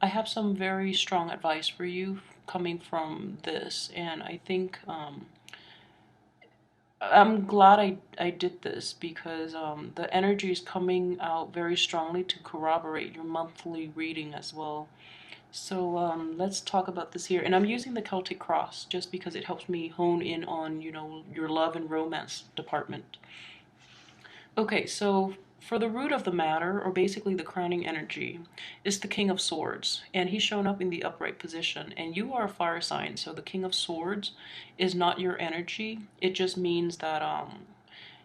I have some very strong advice for you coming from this, and I think I'm glad I did this because the energy is coming out very strongly to corroborate your monthly reading as well. So let's talk about this here. And I'm using the Celtic Cross just because it helps me hone in on, your love and romance department. Okay, so for the root of the matter, or basically the crowning energy, is the King of Swords. And he's shown up in the upright position. And you are a fire sign, so the King of Swords is not your energy. It just means that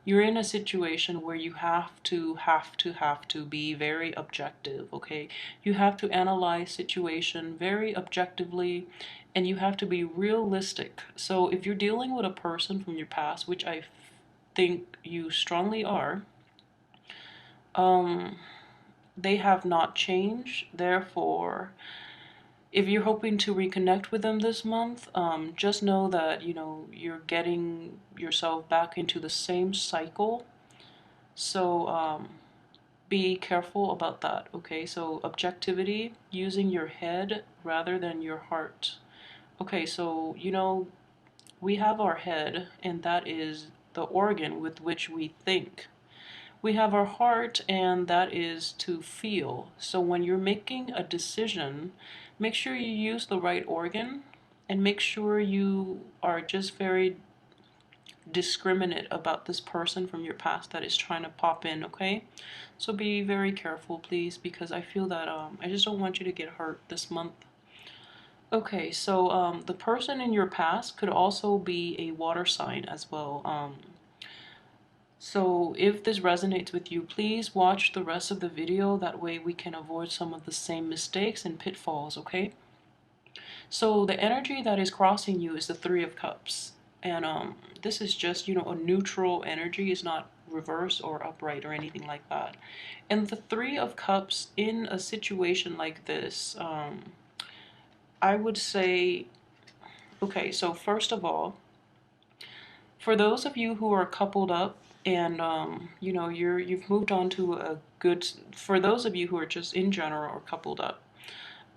you're in a situation where you have to be very objective, okay? You have to analyze situation very objectively, and you have to be realistic. So if you're dealing with a person from your past, which I think you strongly are, um, they have not changed. Therefore, if you're hoping to reconnect with them this month, just know that you're getting yourself back into the same cycle. So be careful about that. Okay, so objectivity, using your head rather than your heart. Okay, so we have our head, and that is the organ with which we think. We have our heart, and that is to feel. So when you're making a decision, make sure you use the right organ, and make sure you are just very discriminate about this person from your past that is trying to pop in, okay? So be very careful, please, because I feel that I just don't want you to get hurt this month. Okay, so the person in your past could also be a water sign as well. So if this resonates with you, please watch the rest of the video. That way we can avoid some of the same mistakes and pitfalls, okay? So the energy that is crossing you is the Three of Cups. And this is just, a neutral energy. It's not reverse or upright or anything like that. And the Three of Cups in a situation like this, I would say, okay, so first of all, for those of you who are coupled up and you've moved on to a good, for those of you who are just in general or coupled up,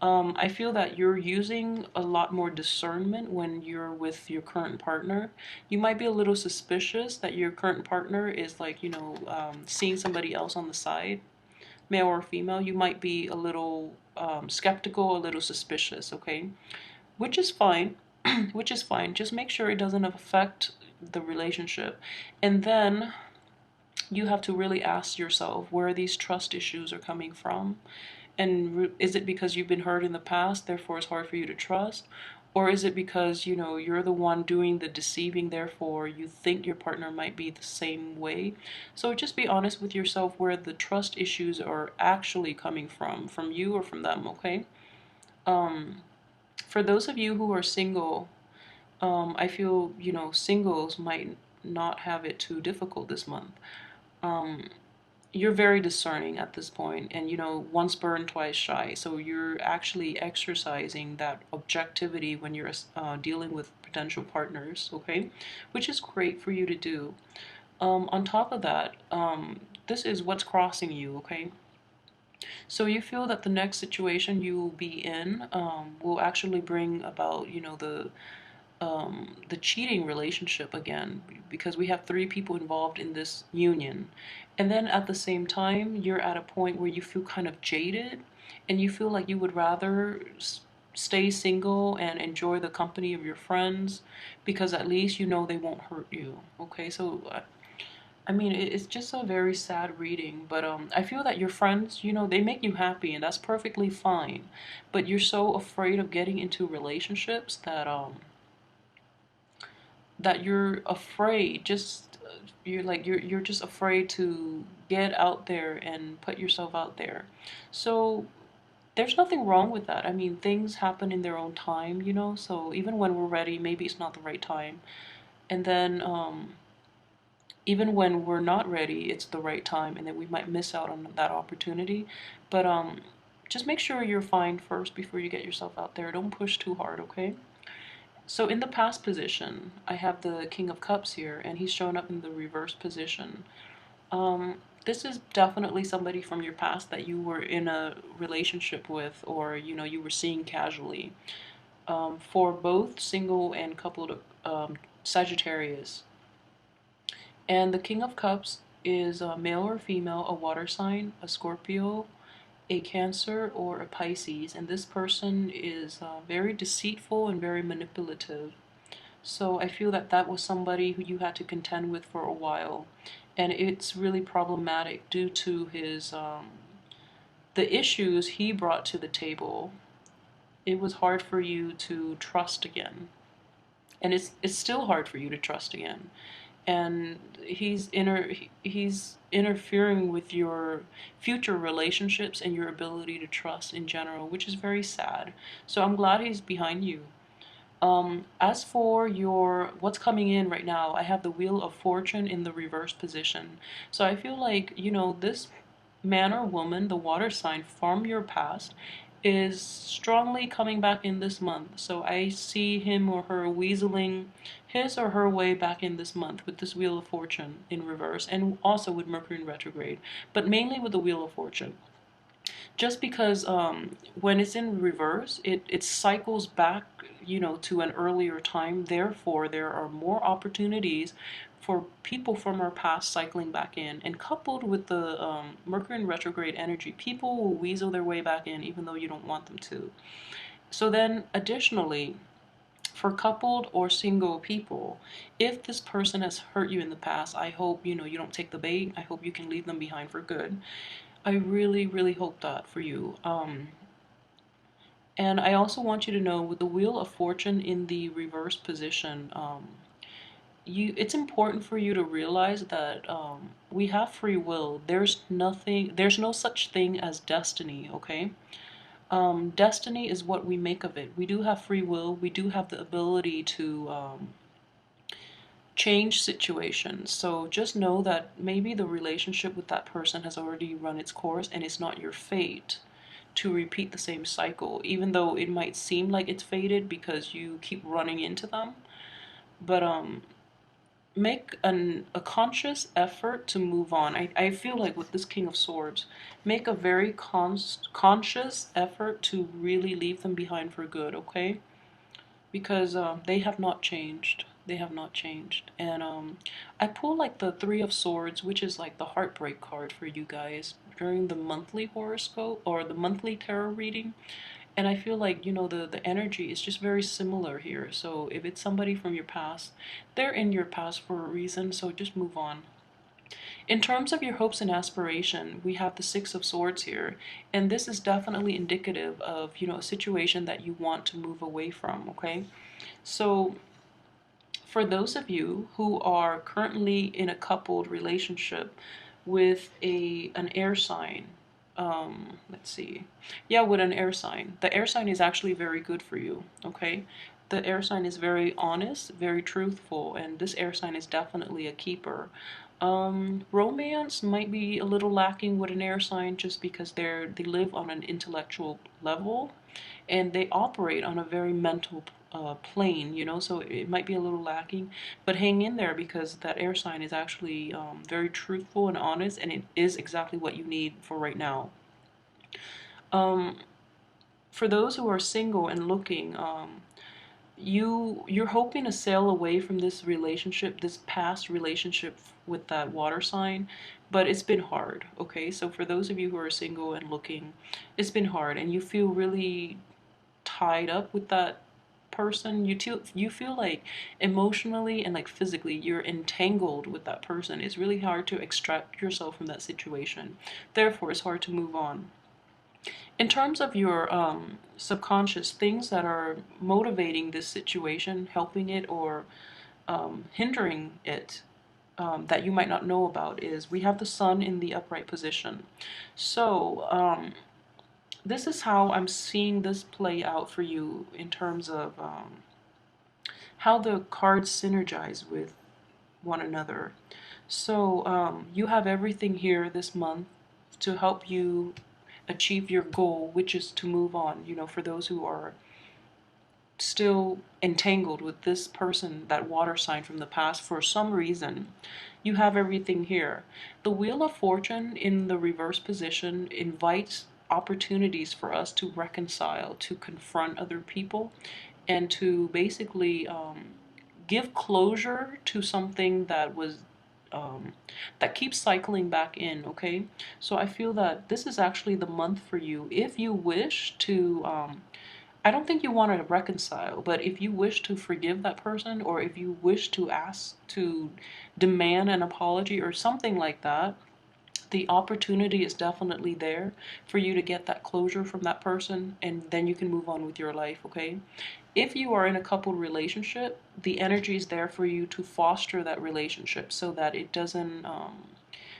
I feel that you're using a lot more discernment when you're with your current partner. You might be a little suspicious that your current partner is like, seeing somebody else on the side, male or female. You might be a little skeptical, a little suspicious, okay? Which is fine, which is fine. Just make sure it doesn't affect the relationship. And then you have to really ask yourself where these trust issues are coming from. And is it because you've been hurt in the past, therefore it's hard for you to trust? Or is it because, you're the one doing the deceiving, therefore you think your partner might be the same way? So just be honest with yourself where the trust issues are actually coming from you or from them, okay? Um, for those of you who are single, I feel, singles might not have it too difficult this month. Um, you're very discerning at this point, and once burned, twice shy. So you're actually exercising that objectivity when you're dealing with potential partners, okay? Which is great for you to do. On top of that, this is what's crossing you, okay? So you feel that the next situation you will be in will actually bring about, the cheating relationship again, because we have three people involved in this union. And then at the same time, you're at a point where you feel kind of jaded and you feel like you would rather stay single and enjoy the company of your friends because at least they won't hurt you. Okay, so I mean, it's just a very sad reading, but I feel that your friends, they make you happy and that's perfectly fine. But you're so afraid of getting into relationships that you're afraid, just you're just afraid to get out there and put yourself out there. So there's nothing wrong with that. I mean, things happen in their own time, so even when we're ready, maybe it's not the right time. And then even when we're not ready, it's the right time, and then we might miss out on that opportunity. But just make sure you're fine first before you get yourself out there. Don't push too hard, okay? So in the past position, I have the King of Cups here, and he's showing up in the reverse position. This is definitely somebody from your past that you were in a relationship with, or you were seeing casually. For both single and coupled Sagittarius. And the King of Cups is a male or female, a water sign, a Scorpio, a Cancer, or a Pisces. And this person is very deceitful and very manipulative. So I feel that that was somebody who you had to contend with for a while. And it's really problematic due to his the issues he brought to the table. It was hard for you to trust again. And it's still hard for you to trust again. And he's interfering with your future relationships and your ability to trust in general, which is very sad. So I'm glad he's behind you. As for your what's coming in right now, I have the Wheel of Fortune in the reverse position. So I feel like, this man or woman, the water sign from your past, is strongly coming back in this month. So I see him or her weaseling his or her way back in this month with this Wheel of Fortune in reverse, and also with Mercury in retrograde, but mainly with the Wheel of Fortune. Just because when it's in reverse, it cycles back, to an earlier time. Therefore, there are more opportunities for people from our past cycling back in. And coupled with the Mercury in retrograde energy, people will weasel their way back in even though you don't want them to. So then, additionally, for coupled or single people, if this person has hurt you in the past, I hope you don't take the bait. I hope you can leave them behind for good. I really, really hope that for you. And I also want you to know, with the Wheel of Fortune in the reverse position, it's important for you to realize that we have free will. There's no such thing as destiny, okay? Destiny is what we make of it. We do have free will. We do have the ability to change situations. So just know that maybe the relationship with that person has already run its course, and it's not your fate to repeat the same cycle, even though it might seem like it's fated because you keep running into them. But make a conscious effort to move on. I feel like with this King of Swords, make a very conscious effort to really leave them behind for good, okay? Because they have not changed. They have not changed. And I pull like the Three of Swords, which is like the heartbreak card for you guys during the monthly horoscope or the monthly tarot reading. And I feel like, the energy is just very similar here. So if it's somebody from your past, they're in your past for a reason, so just move on. In terms of your hopes and aspiration, we have the Six of Swords here, and this is definitely indicative of, a situation that you want to move away from, okay? So for those of you who are currently in a coupled relationship with an air sign, let's see. Yeah, with an air sign. The air sign is actually very good for you, okay? The air sign is very honest, very truthful, and this air sign is definitely a keeper. Romance might be a little lacking with an air sign just because they live on an intellectual level and they operate on a very mental plane, so it might be a little lacking, but hang in there because that air sign is actually very truthful and honest, and it is exactly what you need for right now. For those who are single and looking, you're hoping to sail away from this relationship, this past relationship with that water sign, but it's been hard, okay? So for those of you who are single and looking, it's been hard, and you feel really tied up with that person. You feel like emotionally and like physically you're entangled with that person. It's really hard to extract yourself from that situation. Therefore, it's hard to move on. In terms of your subconscious things that are motivating this situation, helping it or hindering it, that you might not know about, is we have the Sun in the upright position. So this is how I'm seeing this play out for you in terms of how the cards synergize with one another. So you have everything here this month to help you achieve your goal, which is to move on, for those who are still entangled with this person, that water sign from the past, for some reason. You have everything here. The Wheel of Fortune in the reverse position invites opportunities for us to reconcile, to confront other people, and to basically give closure to something that was that keeps cycling back in. Okay, so I feel that this is actually the month for you if you wish to I don't think you want to reconcile, but if you wish to forgive that person, or if you wish to ask to demand an apology or something like that, the opportunity is definitely there for you to get that closure from that person, and then you can move on with your life. Okay, if you are in a coupled relationship, the energy is there for you to foster that relationship so that it doesn't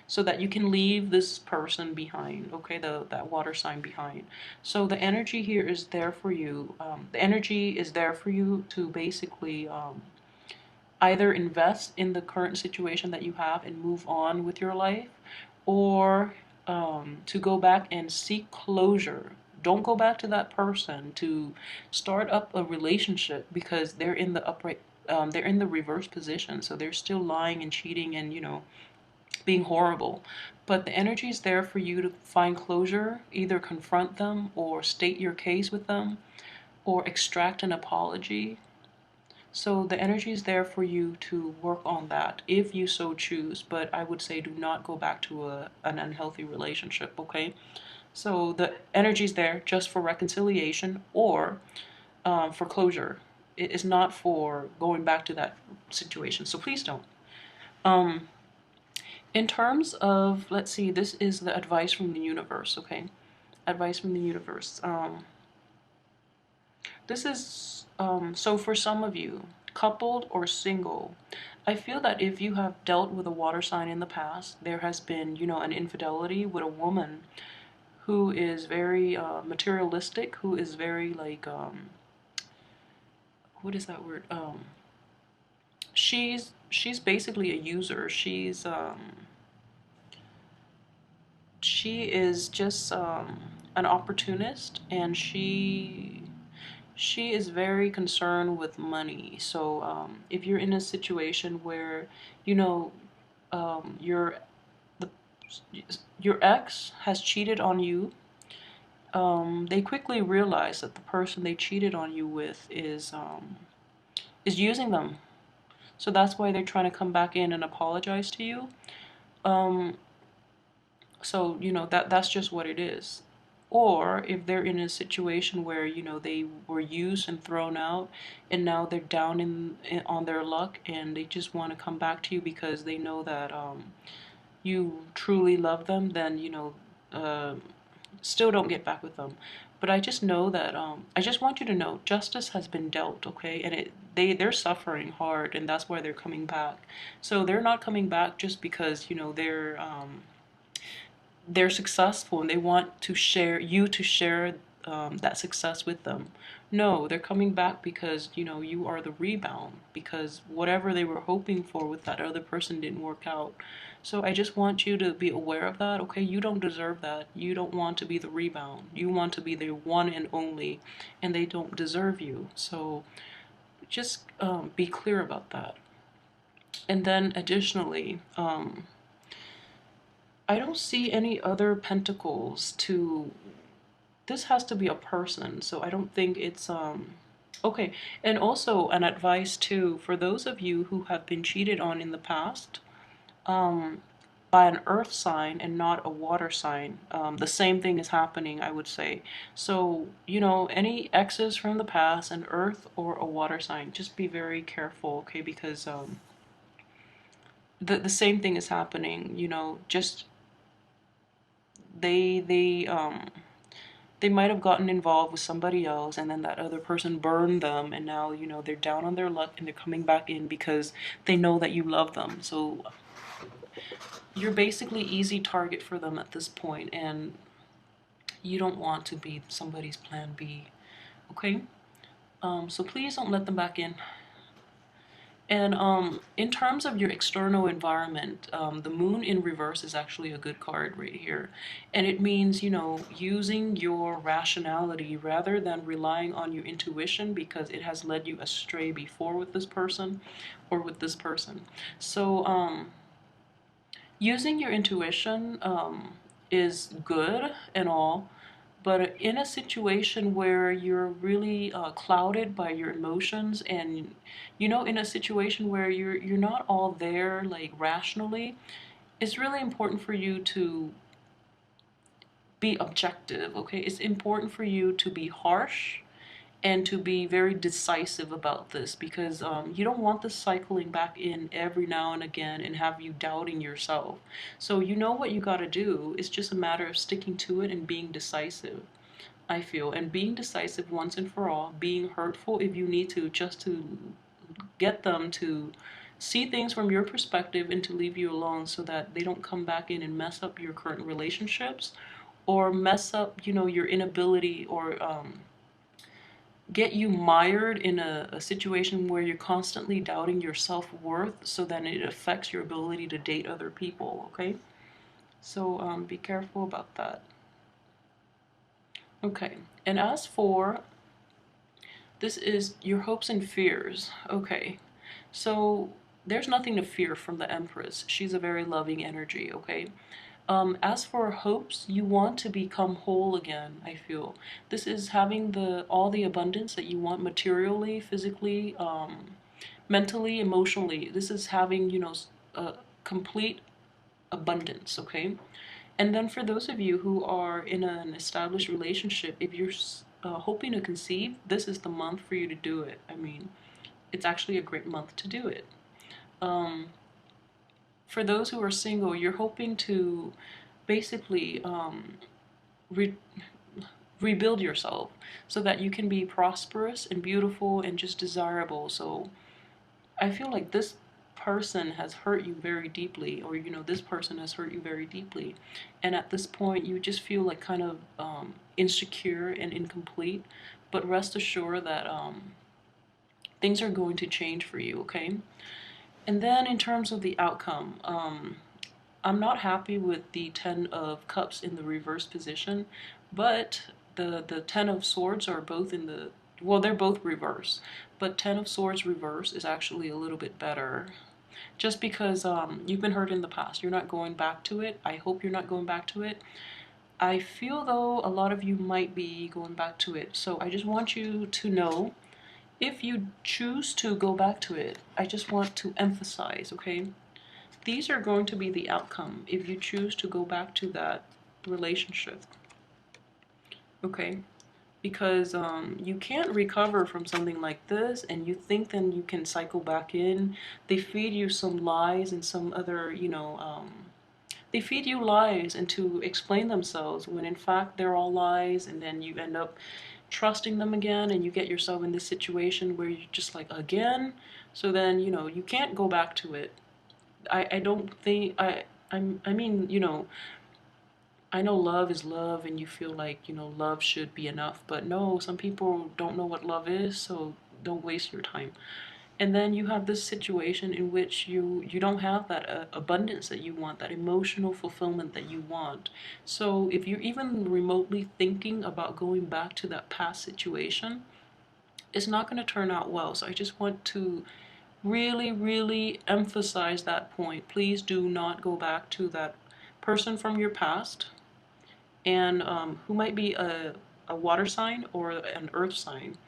so that you can leave this person behind, okay, that water sign behind. So the energy here is there for you. The energy is there for you to basically either invest in the current situation that you have and move on with your life, or to go back and seek closure. Don't go back to that person to start up a relationship, because they're in the upright, they're in the reverse position, so they're still lying and cheating and, you know, being horrible. But the energy is there for you to find closure, either confront them or state your case with them or extract an apology. So the energy is there for you to work on that if you so choose, but I would say do not go back to an unhealthy relationship, okay? So the energy is there just for reconciliation or for closure. It is not for going back to that situation, so please don't. Um, In terms of, let's see, this is the advice from the universe, okay? Advice from the universe. This is, so for some of you, coupled or single, I feel that if you have dealt with a water sign in the past, there has been, you know, an infidelity with a woman who is very materialistic, who is very like, what is that word? She's basically a user. She is just an opportunist, and she is very concerned with money. So if you're in a situation where, you know, your the your ex has cheated on you, they quickly realize that the person they cheated on you with is using them. So that's why they're trying to come back in and apologize to you. Um, So, you know, that's just what it is. Or if they're in a situation where, you know, they were used and thrown out, and now they're down on their luck, and they just want to come back to you because they know that you truly love them, then, you know, still don't get back with them. But I just know that I just want you to know justice has been dealt, okay? And they're suffering hard, and that's why they're coming back. So they're not coming back just because, you know, they're successful and they want to share you to share that success with them. No, they're coming back because, you know, you are the rebound, because whatever they were hoping for with that other person didn't work out. So I just want you to be aware of that, okay? You don't deserve that. You don't want to be the rebound. You want to be the one and only, and they don't deserve you. So just be clear about that. And then additionally, I don't see any other pentacles to, this has to be a person, so I don't think it's okay. And also an advice too for those of you who have been cheated on in the past um by an earth sign and not a water sign. The same thing is happening, I would say. So, you know, any exes from the past, an earth or a water sign, just be very careful, okay? Because the same thing is happening, you know, just they they um they might have gotten involved with somebody else, and then that other person burned them, and now, you know, they're down on their luck and they're coming back in because they know that you love them. So you're basically easy target for them at this point, and you don't want to be somebody's plan B, okay? So please don't let them back in. And in terms of your external environment, the moon in reverse is actually a good card right here. And it means, you know, using your rationality rather than relying on your intuition, because it has led you astray before with this person or with this person. So using your intuition is good and all, but in a situation where you're really clouded by your emotions, and you know, in a situation where you're not all there like rationally, it's really important for you to be objective. Okay, it's important for you to be harsh and to be very decisive about this, because you don't want this cycling back in every now and again and have you doubting yourself. So you know what you got to do. It's just a matter of sticking to it and being decisive, I feel, and being decisive once and for all, being hurtful if you need to, just to get them to see things from your perspective and to leave you alone, so that they don't come back in and mess up your current relationships, or mess up, you know, your inability, or get you mired in a situation where you're constantly doubting your self-worth, so then it affects your ability to date other people, okay? So be careful about that. Okay, and as for this is your hopes and fears. Okay, so there's nothing to fear from the Empress. She's a very loving energy, okay? As for hopes, you want to become whole again, I feel. This is having all the abundance that you want materially, physically, mentally, emotionally. This is having, you know, a complete abundance, okay? And then for those of you who are in an established relationship, if you're hoping to conceive, this is the month for you to do it. I mean, it's actually a great month to do it. Um, for those who are single, you're hoping to basically re rebuild yourself so that you can be prosperous and beautiful and just desirable. So I feel like this person has hurt you very deeply, or you know, this person has hurt you very deeply, and at this point you just feel like kind of insecure and incomplete. But rest assured that things are going to change for you, okay? And then in terms of the outcome, I'm not happy with the Ten of Cups in the reverse position, but the Ten of Swords are both in the, well, they're both reverse, but Ten of Swords reverse is actually a little bit better. Just because you've been hurt in the past, you're not going back to it. I hope you're not going back to it. I feel though a lot of you might be going back to it. So I just want you to know, if you choose to go back to it, I just want to emphasize, okay? These are going to be the outcome if you choose to go back to that relationship, okay? Because you can't recover from something like this, and you think then you can cycle back in. They feed you some lies and some other, you know, they feed you lies and to explain themselves, when in fact they're all lies, and then you end up trusting them again, and you get yourself in this situation where you're just like, again? So then, you know, you can't go back to it. I don't think, I mean, you know, I know love is love, and you feel like, you know, love should be enough, but no, some people don't know what love is, so don't waste your time. And then you have this situation in which you don't have that abundance that you want, that emotional fulfillment that you want. So if you're even remotely thinking about going back to that past situation, it's not going to turn out well. So I just want to really, really emphasize that point. Please do not go back to that person from your past, and who might be a water sign or an earth sign.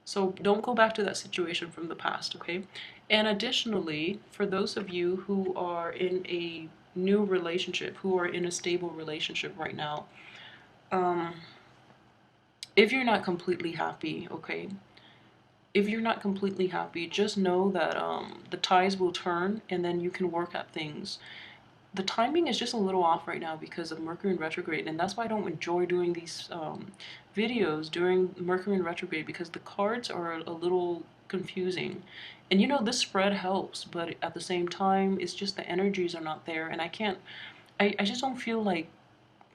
So don't go back to that situation from the past, okay? And additionally, for those of you who are in a new relationship, who are in a stable relationship right now, if you're not completely happy, okay? If you're not completely happy, just know that the tides will turn, and then you can work at things. The timing is just a little off right now because of Mercury in retrograde, and that's why I don't enjoy doing these videos during Mercury in retrograde, because the cards are a little confusing. And you know, this spread helps, but at the same time, it's just the energies are not there, and I just don't feel like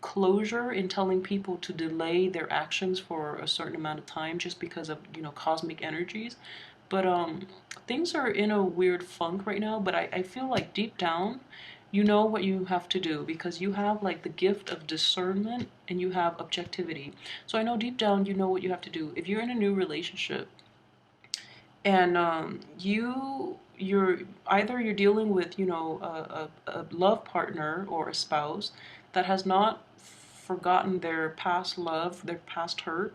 closure in telling people to delay their actions for a certain amount of time just because of, you know, cosmic energies. But things are in a weird funk right now, but I feel like deep down you know what you have to do because you have like the gift of discernment and you have objectivity. So I know deep down you know what you have to do. If you're in a new relationship and you're either you're dealing with, you know, a love partner or a spouse that has not forgotten their past love, their past hurt,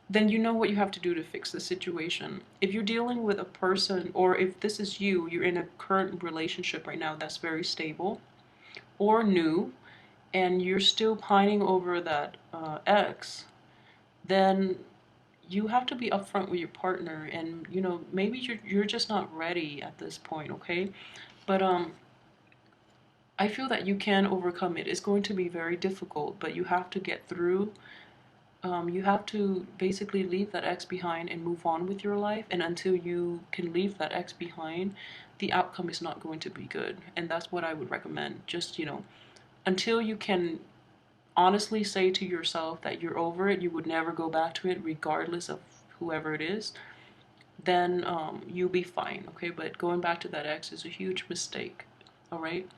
then you know what you have to do to fix the situation. If you're dealing with a person, or if this is you, you're in a current relationship right now that's very stable or new, and you're still pining over that ex, then you have to be upfront with your partner, and you know maybe you're just not ready at this point, okay? But I feel that you can overcome it. It's going to be very difficult, but you have to get through. You have to basically leave that ex behind and move on with your life. And until you can leave that ex behind, the outcome is not going to be good. And that's what I would recommend. Just, you know, until you can honestly say to yourself that you're over it, you would never go back to it, regardless of whoever it is, then you'll be fine, okay? But going back to that ex is a huge mistake, all right?